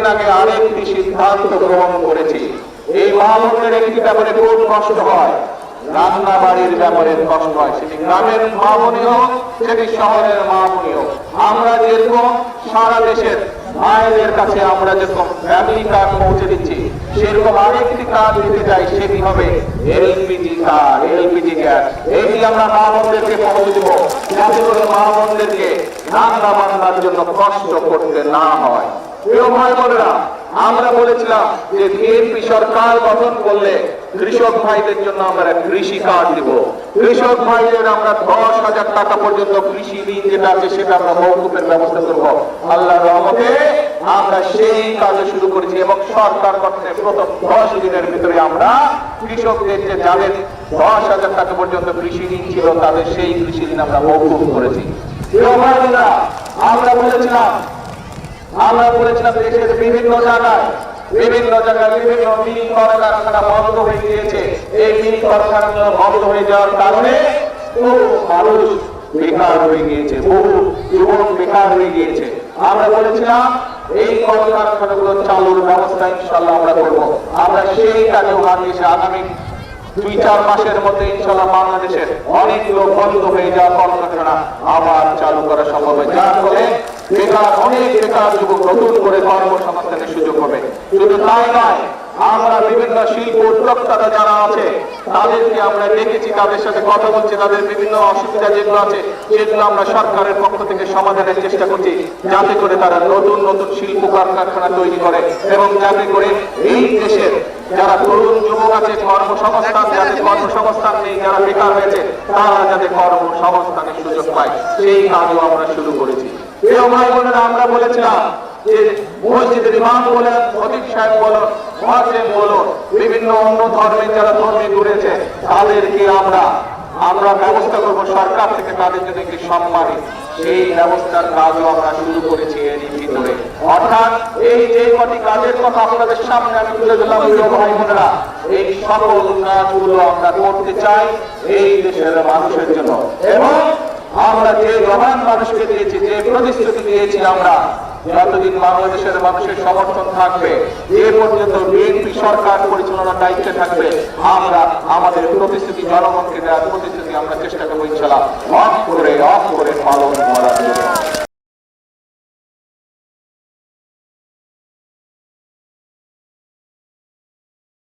কয়েকদিন আগে আরেকটি সিদ্ধান্ত গ্রহণ করেছি। এই মা বোনদের একটি ব্যাপারে খুব কষ্ট হয়, রান্না বাড়ির ব্যাপারে কষ্ট হয়, সেটি গ্রামের মা বোনই হোক, সেটি শহরের মা বোনই হোক। আমরা যেরকম সারা দেশের মায়েদের কাছে আমরা যেরকম ফ্যামিলি কার্ড পৌঁছে দিচ্ছি, সেরকম আরেকটি কার্ড দিতে চাই, সেটি হবে এলপিজি কার্ড, এলপিজি গ্যাস। এটি আমরা মা বোনদেরকে পৌঁছে দেব, যাতে করে মা বোনদেরকে রান্না বান্নার জন্য কষ্ট করতে না হয়। প্রিয় ভাই বোনেরা, আমরা বলেছিলাম যে বিএনপি সরকার গঠন করলে কৃষক ভাইদের জন্য আমরা কৃষি কার্ড দিব। কৃষক ভাইদের আমরা 10,000 টাকা পর্যন্ত কৃষি ঋণ যেটা আছে সেটা আমরা মওকুফের ব্যবস্থা করব। আল্লাহর রহমতে আমরা সেই কাজ শুরু করেছি এবং সরকার গঠনের প্রথম 10 দিনের ভিতরে আমরা কৃষকদের যে যাদের 10,000 টাকা পর্যন্ত কৃষি ঋণ ছিল তাদের সেই কৃষি ঋণ আমরা মওকুফ করেছি। আমরা বলেছিলাম দেশের বিভিন্ন জায়গায় বিভিন্ন মিল কারখানা বন্ধ হয়ে গিয়েছে। এই মিল কারখানা বন্ধ হয়ে যাওয়ার কারণে বহু মানুষ বেকার হয়ে গিয়েছে, বহু যুবক বেকার হয়ে গিয়েছে। আমরা বলেছিলাম এই কলকারখানাগুলো চালুর ব্যবস্থা ইনশাআল্লাহ আমরা করব। আমরা সেই কাজেও বানিয়েছি। আগামী 2-4 মাসের মধ্যে ইনশাআল্লাহ বাংলাদেশের অনেকগুলো বন্ধ হয়ে যাওয়া কলকারখানা আবার চালু করা সম্ভব হবে, যার ফলে অনেক বেকার যুবক নতুন করে কর্মসংস্থানের সুযোগ হবে। শুধু তাই নয়, আমরা বিভিন্ন শিল্প উদ্যোক্তারা যারা আছে তাদেরকে আমরা দেখেছি, তাদের সাথে কথা বলছি, তাদের বিভিন্ন অসুবিধা যেগুলো আছে সেগুলো আমরা সরকারের পক্ষ থেকে সমাধানের চেষ্টা করছি, যাতে করে তারা নতুন নতুন শিল্প কারখানা তৈরি করে এবং যাতে করে এই দেশের যারা তরুণ যুবক আছে কর্মসংস্থান, যাদের কর্মসংস্থান নেই, যারা বেকার হয়েছে তারা যাতে কর্মসংস্থানের সুযোগ পায়, সেই কাজও আমরা শুরু করেছি। প্রিয় ভাই বোনেরা, আমরা বলেছিলাম যে মসজিদের ইমাম বলেন, খতিব সাহেব বলেন, মুয়াজ্জিন বলেন, বিভিন্ন অন্য ধর্মের যারা ধর্মে ঘুরেছে তাদেরকে আমরা ব্যবস্থা করব সরকার থেকে তাদের জন্য একটি সম্মানী, সেই ব্যবস্থার কাজও আমরা শুরু করেছি এরই ভিতরে। অর্থাৎ এই যে কটি কাজের কথা আপনাদের সামনে আমি তুলে ধরলাম, ভাই বোনেরা, এই সকল কাজগুলো আমরা করতে চাই এই দেশের মানুষের জন্য। এবং আমরা যে জবান মানুষকে দিয়েছি, যে প্রতিশ্রুতি দিয়েছি, আমরা যতদিন বাংলাদেশের মানুষের সমর্থন থাকবে, যে পর্যন্ত বিএনপি সরকার পরিচালনার দায়িত্বে থাকবে, আমরা আমাদের প্রতিশ্রুতি জনগণকে দেওয়ার প্রতিশ্রুতি আমরা চেষ্টা করবো ইনশাআল্লাহ অফ করে পালন করার জন্য।